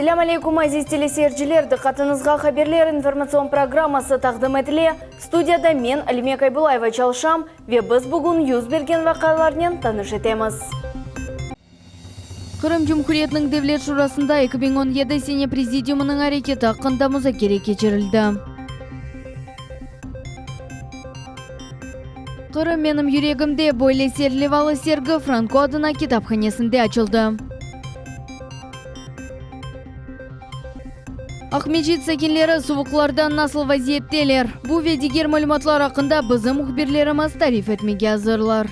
Ассаляму алейкум, азиз телесерчилер. Дықатыңызға хаберлер информацион программасы тақдым етіле. Студияда мен Алимек Айбулаева чалшам, ве біз бүгін юз берген вақаларнен таныш етеміз. Қырым Жұмхуриетінің Девлет Шурасында 2017 сене президиумының әрекеті ақында музакере кечірілді. Қырым менің юрегімде бойле серлевалы сергі Франко адына китапханесінде açıldı. Ахмеджит сәкенлері суықлардан насыл вазиеттелер. Бұл ведегер мәліматлар ақында бізім мұхберлеріміз тариф етмеге азырлар.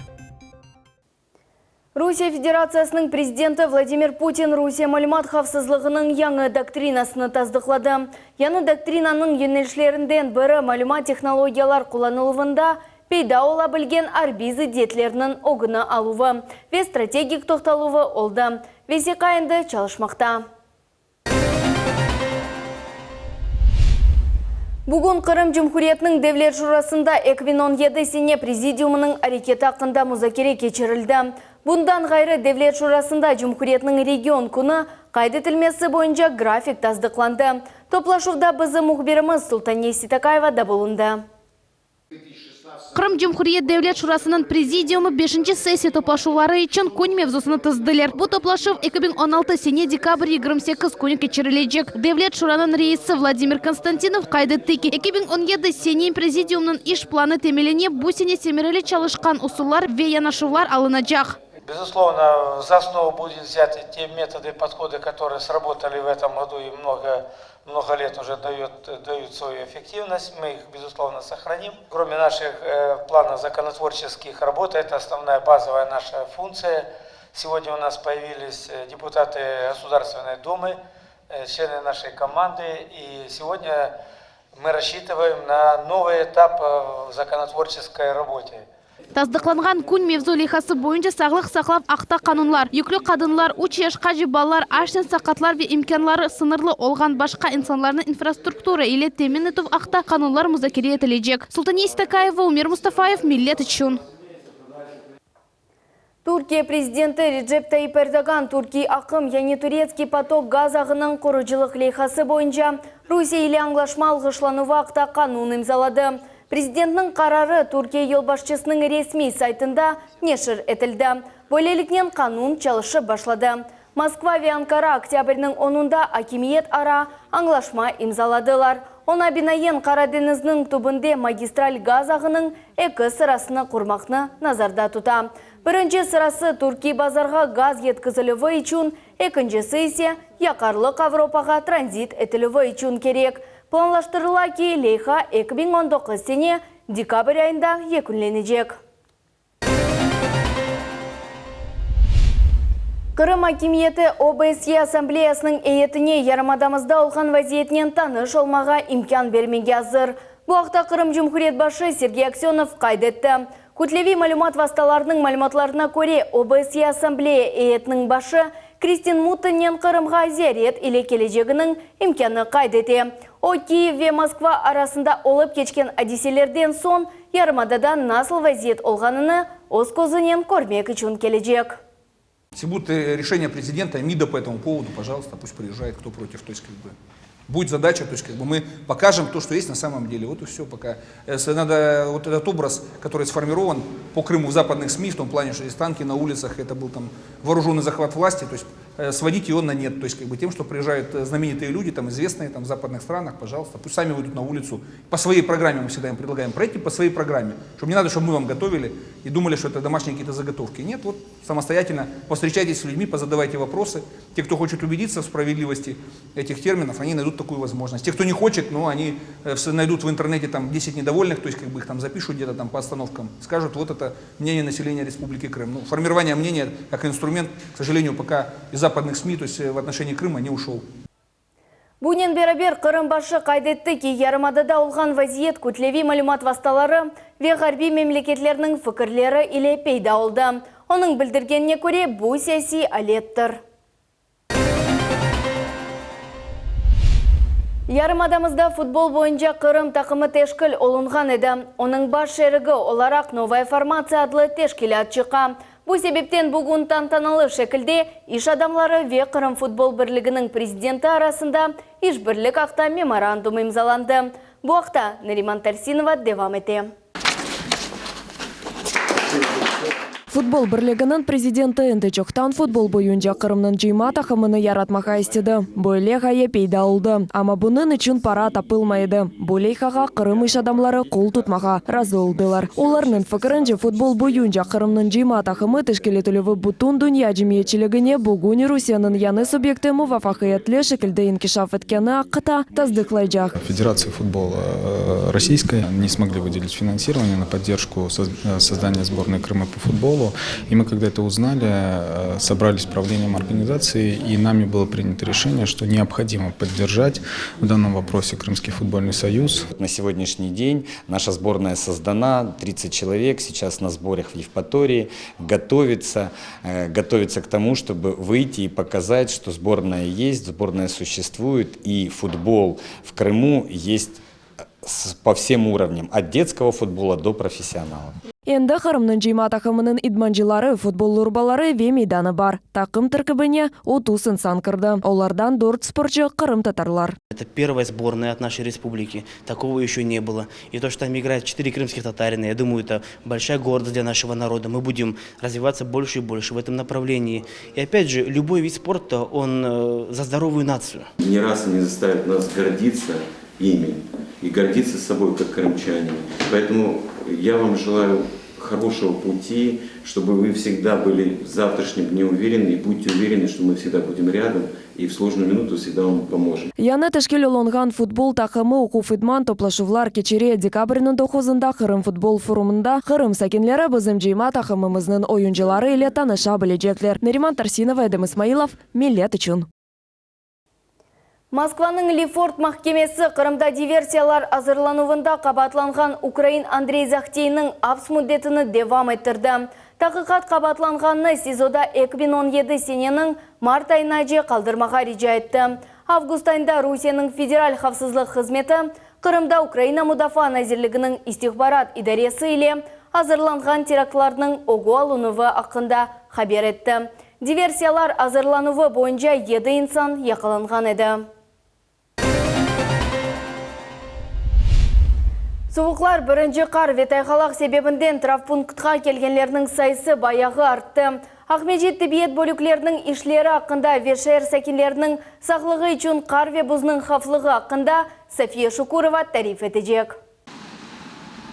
Русия Федерациясының президенті Владимир Путин Русия мәлімат қавсызлығының яңы доктринасыны таздықлады. Яңы доктринаның енелшілерінден бірі мәлімат технологиялар қоланылуында пейда ола білген арбизы детлерінің оғыны алуы ве стратегик тоқталуы олды. Весе қайынды çalışмақта. Бүгін Қырым Жұмхуриетінің Девлет Шурасында 2017 сене президиумының әрекеті ақында музакере кечірілді. Бұндан ғайры Девлет Шурасында Жұмхуриетінің регион күні қайдетілмесі бойынша график таздықланды. Топлашуда бізі мұхберіміз Султане Ситакаева да болынды. Қырым Жұмхуриет Девлет Шурасының президиумы 5-ші сессия топлашулары için күн мевзусыны тыздылер. Бұл топлашыв 2016 сене декабрь 28 күні кечірілежек. Девлет Шуранын рейсі Владимир Константинов қайдеттіки. 2017 сене президиумның иш планы темелене бұл сене семерелі çalışқан усулар ве янашулар алынacak. Безусловно, за основу будет взяты те методы и подходы, которые сработали в этом году и много лет уже дают свою эффективность. Мы их, безусловно, сохраним. Кроме наших планов законотворческих работ, это основная базовая наша функция. Сегодня у нас появились депутаты Государственной Думы, члены нашей команды. И сегодня мы рассчитываем на новый этап в законотворческой работе. Таздықланған күн мевзу лихасы бойынша сағлық сақлап ақта қанунлар, юклі қадынлар, үч яшқа жибалар, аштен сақатлар ве имканлары сынырлы олған башқа инсанларының инфраструктура или темен етіп ақта қанунлар музакере етілежек. Султане Ситакаева, Умир Мустафаев, Миллет үшін. Түркия президенті Реджеп Тайип Эрдоган Туркия ақым яне турецкий поток газ ағының құрыжылық лейхасы бойынша Русия или аңлашма алғышлануы ақта қанун имзалады. Президентның қарары Түркия елбашчысының ресми сайтында нешір етілді. Бөлелікнен қанун çalışы башлады. Москва ве Анкара октябрьнің 10-ында акимиет ара аңлашма имзаладылар. Она бинайен Қараденізінің түбінде магистраль газ ағының екі сырасыны құрмақны назарда тута. Бірінші сырасы Түркия базарға газ еткізілігі үшін, екіншісі есе яқарлық Авропаға транзит етілігі үшін керек. Планлаштырыла ки лейха 2019 сене декабрь айында екінленежек. Қырым акимиеті ОБСЕ ассамблеясының әйетіне ярымадамызда олған вазиетінен таныш олмаға имкан бермеге азыр. Бұл ақта Қырым Жұмхуриет башы Сергей Аксенов қайдетті. Күтлеви мәлімат васталарының мәліматларына көре ОБСЕ ассамблея әйетінің башы Кристин Муттенен Қырымға зиярет или кележегінің имканы қайдете. О Киев ве Москва арасында олып кечкен одиселерден сон ярымададан насыл вазиет олғаныны оз көзінен көрмек үшін кележек. Если будет решение президента, МИДа по этому поводу, пожалуйста, пусть приезжает, кто против, то есть будет задача, то есть мы покажем то, что есть на самом деле. Вот и все пока. Надо вот этот образ, который сформирован по Крыму в западных СМИ, в том плане, что есть танки на улицах, это был там вооруженный захват власти, то есть сводить его на нет. То есть тем, что приезжают знаменитые люди, там известные там в западных странах, пожалуйста, пусть сами выйдут на улицу. По своей программе мы всегда им предлагаем пройти, по своей программе. Чтобы не надо, чтобы мы вам готовили и думали, что это домашние какие-то заготовки. Нет, вот самостоятельно встречайтесь с людьми, позадавайте вопросы. Те, кто хочет убедиться в справедливости этих терминов, они найдут такую возможность. Те, кто не хочет, ну, они найдут в интернете там 10 недовольных, то есть их там запишут где-то там по остановкам, скажут, вот это мнение населения Республики Крым. Ну, формирование мнения как инструмент, к сожалению, пока из западных СМИ, то есть в отношении Крыма не ушел. Бунен берабер Қырым башы қайдетті ки ярымадада олған вазиет күтлеви мәлімат васталары ве ғарби мемлекетлерінің фікірлері или пейда олды. Оның білдіргеніне көре бұл сәси алеттір. Ярымадамызда футбол бойынша Қырым тақымы тешкіл олынған еді. Оның баш шерігі оларақ новая формация адлы тешкілі атчыға. Бұл себептен бүгін тантаналы шекілде иш адамлары ве Қырым футбол бірлігінің президенті арасында иш бірлік ақта меморандум имзаланды. Бұл ақта Нариман Тарсинова девам ете. Футбол бірлігінің президенті Энди Чохтан футбол бойынша Қырымның жима тақымыны яратмаға істеді. Бойле ғайы пейда олды. Ама бұның үшін пара тапылмайды. Бойлейхаға Қырым иш адамлары қол тұтмаға разы олдылар. Оларның фікірінше футбол бойынша Қырымның жима тақымы тішкелетілігі бұтын дүния жемиетчілігіне бүгін Русияның яны субъекті мувафақиятлі шекілді инкишаф еткені ақыта таздықлайжақ. Федерация футбола российская не смогли выделить финансирование на поддержку создания сборной Крыма по футболу. И мы, когда это узнали, собрались с правлением организации, и нами было принято решение, что необходимо поддержать в данном вопросе Крымский футбольный союз. На сегодняшний день наша сборная создана, 30 человек сейчас на сборах в Евпатории, готовится к тому, чтобы выйти и показать, что сборная есть, сборная существует, и футбол в Крыму есть по всем уровням, от детского футбола до профессионалов. Енді Қырымның жима тақымының идманжылары, футбол урбалары ве мейданы бар. Тақым тіркібіне 30 инсан кірді. Олардан 4 спортшы Қырым татарлар. Это первая сборная от нашей республики. Такого еще не было. И то, что там играет 4 крымских татарина, я думаю, это большая гордость для нашего народа. Мы будем развиваться больше и больше в этом направлении. И опять же, любой вид спорта, он за здоровую нацию. Не раз они заставят нас гордиться ими и гордиться собой, как крымчане. Поэтому я вам желаю хорошего пути, чтобы вы всегда были в завтрашнем дне уверены, и будьте уверены, что мы всегда будем рядом и в сложную минуту всегда вам поможем. Яны тешкел олонган футбол тақымы оқу фидман топлашувлар кечере декабрінің 9-ында Қырым футбол форумында Қырым сәкенлері бізім жима тақымымызның ойыншылары ile таныша білежеклер. Нариман Тарсинова, Эдем Исмаилов, Миллет үшін. Москваның Лефорт махкемесі Қырымда диверсиялар азырлануында қабатланған Украин Андрей Захтейінің апс мүддетіні девам еттірді. Тақиқат қабатланғанны СИЗОда 2017 сененің март айына же қалдырмаға рижа етті. Август айында Русияның федераль қавсызлық қызметі Қырымда Украина Мудафа Назирлігінің истихбарат идаресі ile азырланған терактларының оғы алынуы ақында хабер етті. Диверсиялар азырлануы бойынша 7 инсан яқыланған еді. Суықлар бірінші қар ветайғалақ себебінден травпунктқа келгенлерінің сайысы баяғы артты. Ахмеджет тибет бөліклерінің ішлері ақында вешер сәкенлерінің сақлығы үшін қар ве бұзның хафлығы ақында София Шукурова тариф етежек.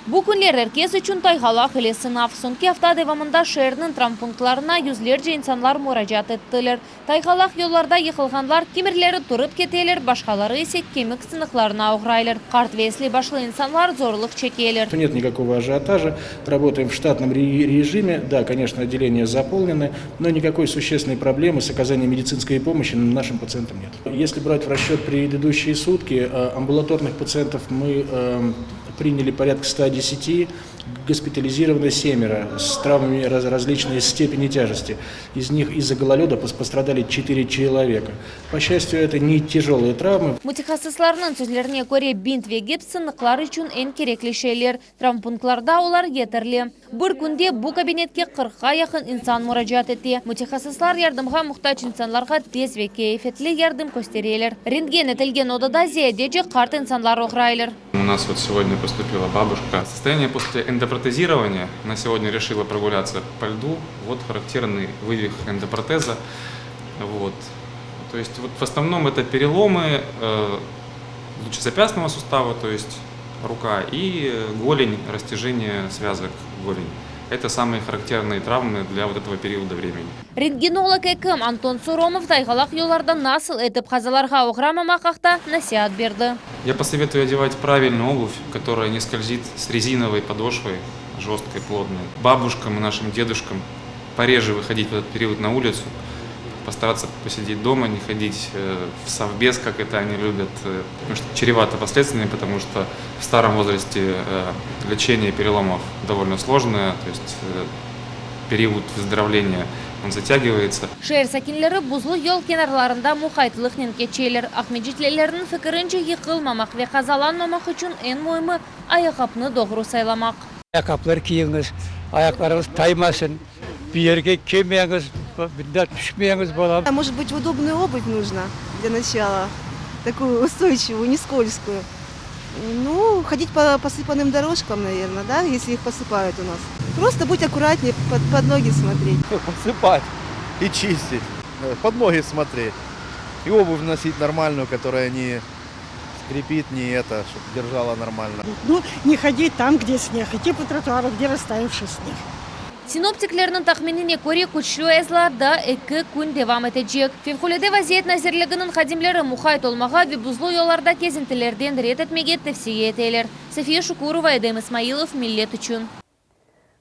Бұл күнлер әркес үшін тайғалақ елі сынав. Сонки авта девамында шерінің травмпунктларына yüzlerce insanlar müracaat еттілер. Тайғалақ yollarda yıkılғанлар кемерлері тұрып кетелер, башқалары есе кемік сынықларына ауғырайлар. Қарт весли башлы insanlar зорлық чекелер. Нет никакого ажиотажа, работаем в штатном режиме. Да, конечно, отделения заполнены, но никакой существенной проблемы с оказанием медицинской помощи нашим пациентам нет. Если брать в расчет предыдущие сутки, амбулаторных пациентов мы приняли порядка 110, госпитализировано 7 с травмами различной степени тяжести. Из них из-за гололеда пострадали 4 человека. По счастью, это не тяжелые травмы. Мутихассисларның сөзлеріне көре бинт ве гипс сынықлар үшін en керекли шейлер. Травмпунктларда олар етерлі. Бір күнде бұл кабинетке 40-ға яқын инсан müracaat етті. Мутихассислар ярдымға мұқтач инсанларға тез ве кейфетлі ярдым көстерелер. Рентген етілген одада зиядеже қарт инсанлар оғырайлар. У нас вот сегодня поступила бабушка. Состояние после эндопротезирования. На сегодня решила прогуляться по льду. Вот характерный вывих эндопротеза. Вот. То есть вот в основном это переломы лучезапястного сустава, то есть рука, и голень, растяжение связок голени. Это самые характерные травмы для вот этого периода времени. Рентгенолог эким Антон Суромов тайғалақ yollarda насыл этіп қазаларға оғырамамақақта насиат берді. Я посоветую одевать правильную обувь, которая не скользит с резиновой подошвой, жесткой, плотной. Бабушкам и нашим дедушкам пореже выходить в этот период на улицу, постараться посидеть дома, не ходить в совбез, как это они любят, потому что чревато последствиями, потому что в старом возрасте лечение переломов довольно сложное, то есть период выздоровления он затягивается. Шер сәкенлері бұзлы ел кенарларында мұқайтлық ненкечелер. Ахмеджетлелерінің фікірінше йықылмамақ ве қазаланмамақ үшін en мойымы аяқапны доғыру сайламақ. Ayakkabıları giyiniz, ayaklarınız taymasın, Может быть, удобную обувь нужно для начала, такую устойчивую, не скользкую. Ну, ходить по посыпанным дорожкам, наверное, да, если их посыпают у нас. Просто будь аккуратнее, под ноги смотреть. Посыпать и чистить, под ноги смотреть. И обувь носить нормальную, которая не скрипит, не это, чтобы держала нормально. Ну, не ходить там, где снег, идти по тротуару, где растаявший снег. Синоптиклерінің тахминіне көре күчлі айзларда 2 күн девам етежек. Февкуледе вазиет назерлігінің қадимлері мұхай толмаға ве бұзлы yollarda кезінтілерден рет етмеге тәвсие етелер. София Шукурова, Эдем Исмаилов, Миллет үшін.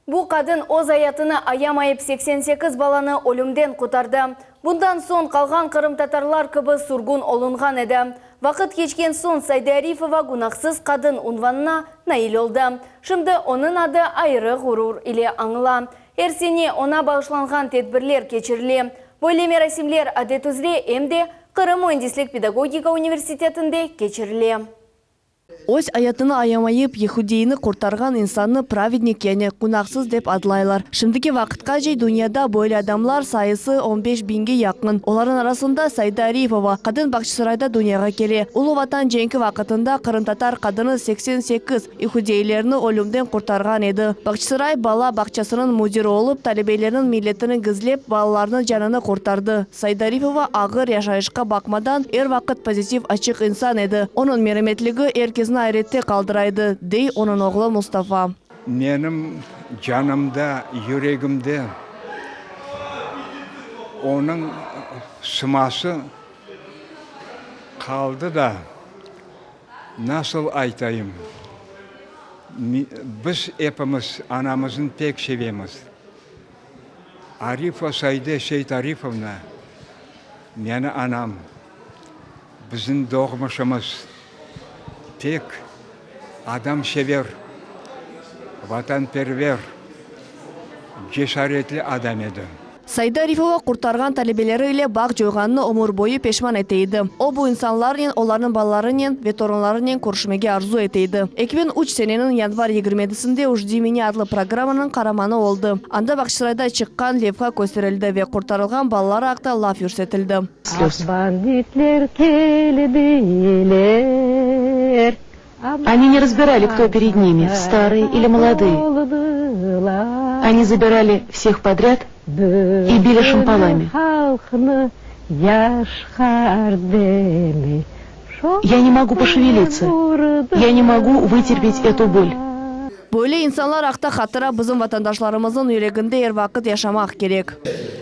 Бұл қадын оз аятыны аямайып 88 баланы өлімден құтарды. Бұндан сон қалған қырым татарлар кібі сұргун олынған еді. Вақыт кечкен сон Сайда Арифова гунақсыз қадын унванына наил олды. Шымды оның ады айры ғурур иле аңыла. Әрсене она бағышланған тедбірлер кечірле. Бойлеме расимлер адет үзре әмде Қырым Өндислік педагогика университетінде кечірле. Өз аятыны аямайып, ехудейіні құртарған инсанны праведник яне қунақсыз деп адлайлар. Шымдыки вақытқа жей дүнияда бойлы адамлар сайысы 15 бинге яқын. Олардың арасында Сайда Арифова қадын Бақшысарайда дүнияға келе. Улы ватан женкі вақытында қырым татар қадыны 88 ехудейлеріні өлімден құртарған еді. Бақшысарай бала бақчасының мудирі олып, талебейлерінің милетінің гізлеп, балаларының жаныны құртарды. Сайда Арифова ағыр яшайышқа бақмадан ер вақыт позитив ашық инсан еді. Оның мереметлігі еркезін айретте қалдырайды, дей оның оғлы Мұстафа. Менің жанымда, жүрегімде оның сымасы қалды да, насыл айтайым. Біз епіміз анамызын пек севеміз. Арифа Сайда Сейт Арифовна, мені анам, біздің доғмышымыз. Тек адам север, ватан первер, жешаретлі адам еді. Сайда Арифова құртарған талебелері иле бақ жойғанны өмір бойы пешман етейді. О bu insanlarмен, олардың балаларымен, веторанларымен көршімеге арзу етейді. 2003 сененің январ 27-сінде «Ужди меня» адлы программаның қараманы олды. Анда Бақшысарайда шыққан левха көстерілді ве құртарылған балалар ақта лаф үрсетілді. Они не разбирали, кто перед ними, старые или молодые. Они забирали всех подряд и били шампалами. Я не могу пошевелиться. Я не могу вытерпеть эту боль. Böyle insanlar ақта хаттыра біздің ватандашларымыздың үйрегінде ер вақыт яшамақ керек.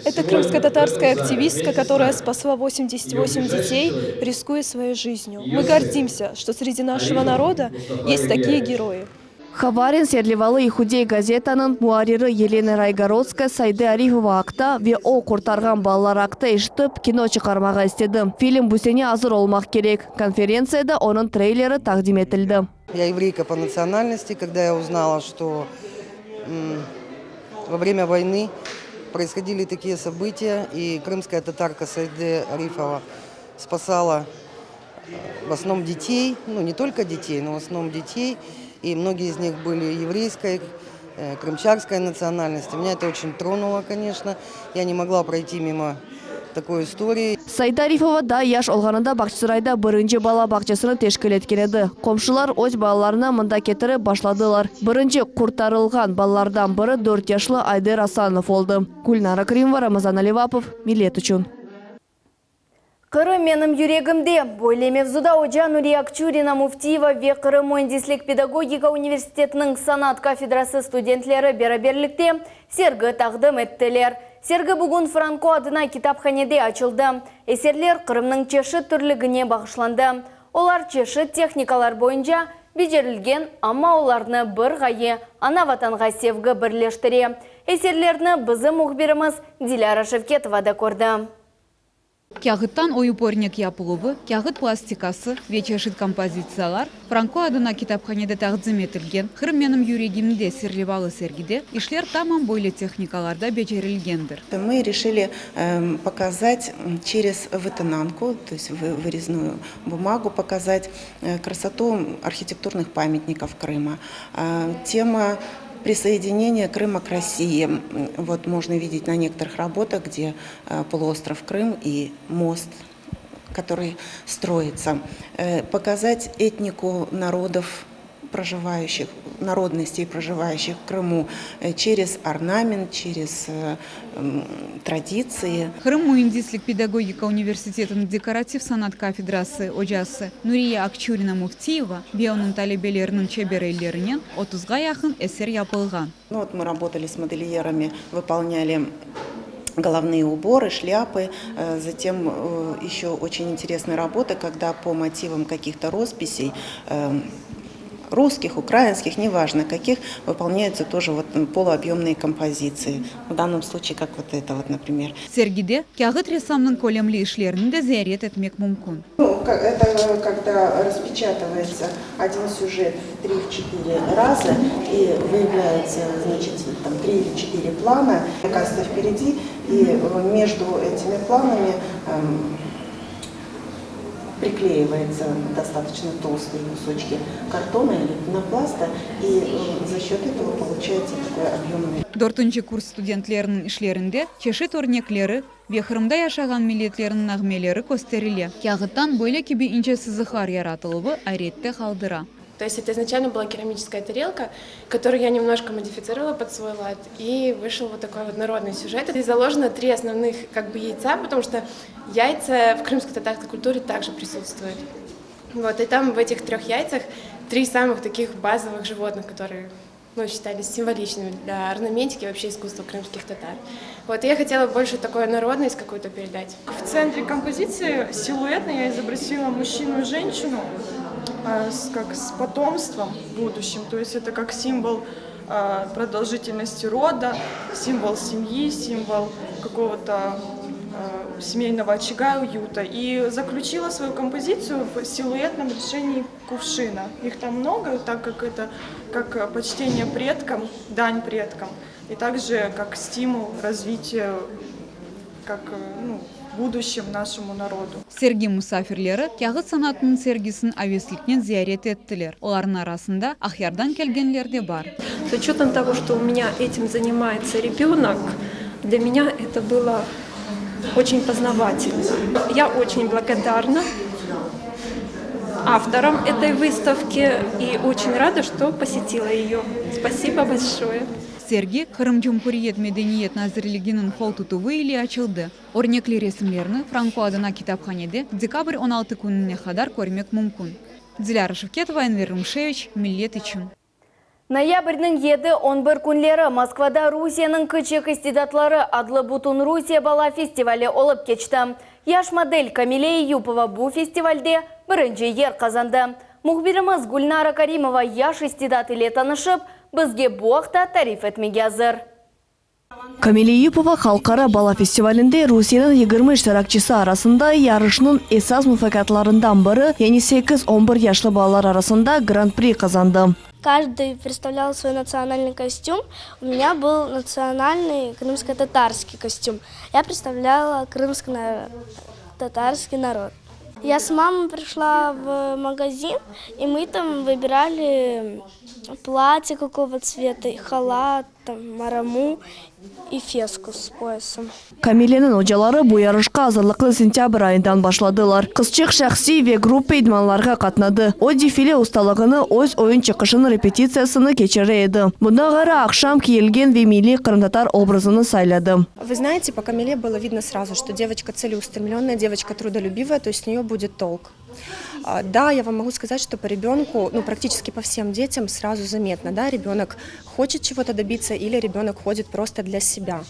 Это крымско-татарская активистка, которая спасла 88 детей, рискуя своей жизнью. Мы гордимся, что среди нашего народа есть такие герои. Хабарин серлевалы ихудей газетаның муариры Елена Райгородская Сайда Арифова ақта ве о құртарған балалар ақта ештіп кино шығармаға істеді. Фильм бүсене азыр олмақ керек. Конференцияда оның трейлері тақдим етілді. Я еврейка по национальности, когда я узнала, что во время войны происходили такие события, и крымская татарка Сайда Арифова спасала в основном детей, ну не только детей, но в основном детей, и многие из них были еврейской, крымчарской национальности. Меня это очень тронуло, конечно. Я не могла пройти мимо такой истории. Сайда Арифова да яш олғанында Бақшысарайда бірінші бала бақчасыны тешкіл еткенеді. Комшылар өз балаларына мында кетіріп башладылар. Бірінші құртарылған балалардан бірі 4 яшлы Айдер Асанов олды. Гүлнара Кримова, Рамазан Аливапов, Миллет үшін. Қырым менің жүрегімде. Бойлемевзуда Оджа Нурия Акчурина Муфтиева ве Қырым Өндислік педагогика университетінің санат кафедрасы студентлері бераберлікте сергі тағдым еттілер. Сергі бүгін Франко адына китапханеде açılды. Эсерлер Қырымның чешіт түрлігіне бағышланды. Олар чешіт техникалар бойынша бежерілген, амма оларны бір ғайы ана ватанға севгі бірлештіре. Эсерлерні бізі мұхбиріміз Диляра Шевкетова да көрді. Кягыттан оюпорник япылыбы, кягыт пластикасы, вечешит композициялар, Франко адына китапханеде тағзым етілген, Қырым менің юрегимде серлевалы сергиде, ишлер тамам бойлы техникаларда бечерилгендір. Мы решили показать через вытонанку, то есть вырезную бумагу, показать красоту архитектурных памятников Крыма. Тема присоединение Крыма к России. Вот можно видеть на некоторых работах, где полуостров Крым и мост, который строится. Показать этнику народов, проживающих, народностей, проживающих в Крыму, через орнамент, через традиции. Крым Муиндислик педагогика университетінің декоратив санат кафедрасы ожасы Нурия Акчурина Муфтиева беонун талебелерінің чеберейлерінен 30-ға яқын эсер yapılған. Вот мы работали с модельерами, выполняли головные уборы, шляпы. Затем еще очень интересная работа, когда по мотивам каких-то росписей, русских, украинских, неважно каких, выполняются тоже вот полуобъемные композиции. В данном случае, как вот это вот, например. Сергиде кягыт ресамның колемли ишлерін де зиярет этмек мүмкін. Это когда распечатывается один сюжет в 3-4 раза и выявляется, значит, там 3 или 4 плана, оказывается впереди, и между этими планами приклеивается достаточно толстые кусочки картона или пенопласта, и за счет этого получается такой объемный. 4-нчы курс студентлерінің ишлерінде чешет өрнеклері, Бехрымда яшаған милетлерінің нағмелері көстеріле. Кягыттан бөлі кебе инче сызықар яратылыбы айретті қалдыра. То есть это изначально была керамическая тарелка, которую я немножко модифицировала под свой лад, и вышел вот такой вот народный сюжет. И заложено 3 основных яйца, потому что яйца в крымской татарской культуре также присутствуют. Вот, и там в этих 3 яйцах 3 самых таких базовых животных, которые считались символичными для орнаментики и вообще искусства крымских татар. Вот, и я хотела больше такой народность какую-то передать. В центре композиции силуэтно я изобразила мужчину и женщину как с потомством в будущем. То есть это как символ продолжительности рода, символ семьи, символ какого-то семейного очага, уюта. И заключила свою композицию в силуэтном решении кувшина. Их там много, так как это как почтение предкам, дань предкам, и также как стимул развития, как в будущем нашему народу. Сергей Мусафирлері кягыт санатының сергисін авеслікнен зиярет еттілер. Олардың арасында Ахярдан келгенлер де бар. С учетом того, что у меня этим занимается ребенок, для меня это было очень познавательно. Я очень благодарна авторам этой выставки и очень рада, что посетила ее. Спасибо большое. Сергей Крым Cumhuriyet Medeniyet Nazirligi'nin kol tutuvu ile açıldı. Örnekli resimlerini Franco adına kitaphanede dekabr 16 gününe kadar görmek mümkün. Dilara Şevketova, Enver Rumşevich, Millet için. Ноябрьнің 7-11 күнлері Москвада Русияның кычек истидатлары адлы Бутун Русия бала фестивалі олып кечті. Яш модель Камилия Юпова бұл фестивальде бірінші ер қазанды. Мұхбиріміз Гульнара Каримова яш истидат ile танышып, бізге бұақта тариф етмеге азыр. Камилия Юпова халқара бала фестивалінде Русияның 20 iştirakçısı арасында ярышның esas müfakatlарından бірі, яғни 8-11 яшлы балалар арасында гран-при қазанды. Каждый представлял свой национальный костюм. У меня был национальный крымско-татарский костюм. Я представляла крымско-татарский народ. Я с мамой пришла в магазин, и мы там выбирали платье какого цвета, халат, мараму и феску с поясом. Камилияның ожалары bu yarışқа азырлықлы сентябрь айынан башладылар. Кызчык шәхси ве группа идманларға қатнады. О дефиле усталығыны, өз ойын чықышын репетициясыны кечері еді. Бұнда ғара ақшам киелген ве милли қырым-татар образыны сайлады. Вы знаете, по Камиле было видно сразу, что девочка целеустремленная, девочка трудолюбивая, то есть с нее будет толк. Да, я вам могу сказать, что по ребенку, практически по всем детям сразу заметно, да, ребенок хочет чего-то добиться или ребенок ходит просто для себя.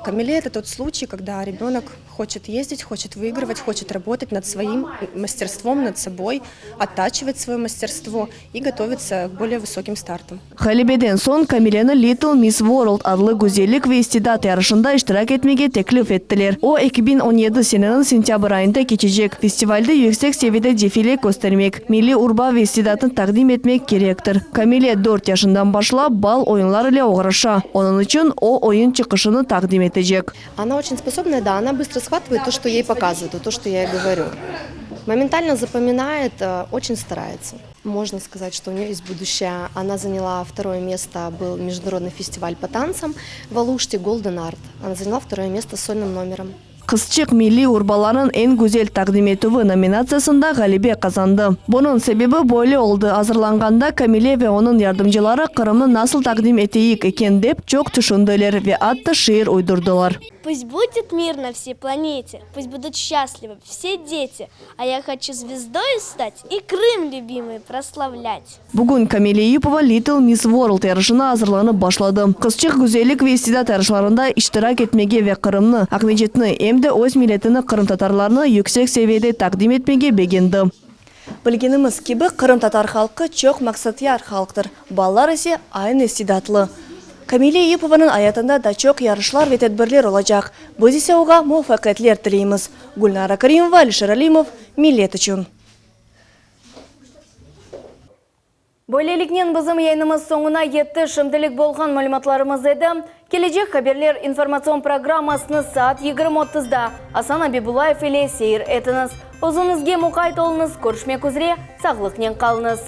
Камиле – это тот случай, когда ребенок хочет ездить, хочет выигрывать, хочет работать над своим мастерством, над собой, оттачивать свое мастерство и готовиться к более высоким стартам. Халибеден сон Камилияны Little Miss World adlı güzellik ve istidat yarışında iştirak etmege teklif ettiler. O 2017 senenin sentyabr ayında geçecek. Festivalde yüksek seviyede defile göstermek, milli urba ve istidatını takdim etmek gerektir. Kamiliya 4 yaşından başlayıp bal oyunlar ile uğraşa. Onun için o oyun çıkışını takdim edecek. Она очень способная, да, она быстро схватывает то, что ей показывают, то, что я ей говорю. Моментально запоминает, очень старается. Можно сказать, что у нее есть будущее. Она заняла 2-е место, был международный фестиваль по танцам в Алуште Golden Art. Она заняла 2-е место с сольным номером. Кызчык милли урбаларын эн гүзел тақдим етуі номинациясында галибе казанды. Бұның себебі бойлы олды. Азырланғанда Камиле ве оның ярдымчылары Қырымны насыл тақдим етейік екен деп чок түшінділер ве атты шиыр ойдырдылар. Пусть будет мир на всей планете, пусть будут счастливы все дети, а я хочу звездой стать и Крым любимый прославлять. Бүгін Камиле Юпова Little Miss World ярышына азырланып башлады. Кызчык güzellik ve istidат ярышларында иштирак etmege ve Kırımны, Акмечетни, эмде өз милletini Kırım татарларны yüksek seviyede takdim etmege бегенді. Білгеніміз кебі Kırım татар халқы çok максатияр халықтыр. Балалар ise aynı istidaтлы. Камиле Юпованың аятында да çok yarışlar ve tedbirler olacak. Biz ise oğa muvaffakiyetler tileymiz. Gulnara Karimova, Alisher Alimov, Millet üçün. Böylelikнен bizim yayınımız sonuna yetti. Şimdilik болған мәліматларымыз еді. Келecek haberler informasyon programmasını saat 20:30'da Асан Абибулаев ile seyir etiniz. Өзіңізге мұқайт олыңыз, көрішмек үзіре, сағлықнен қалыңыз.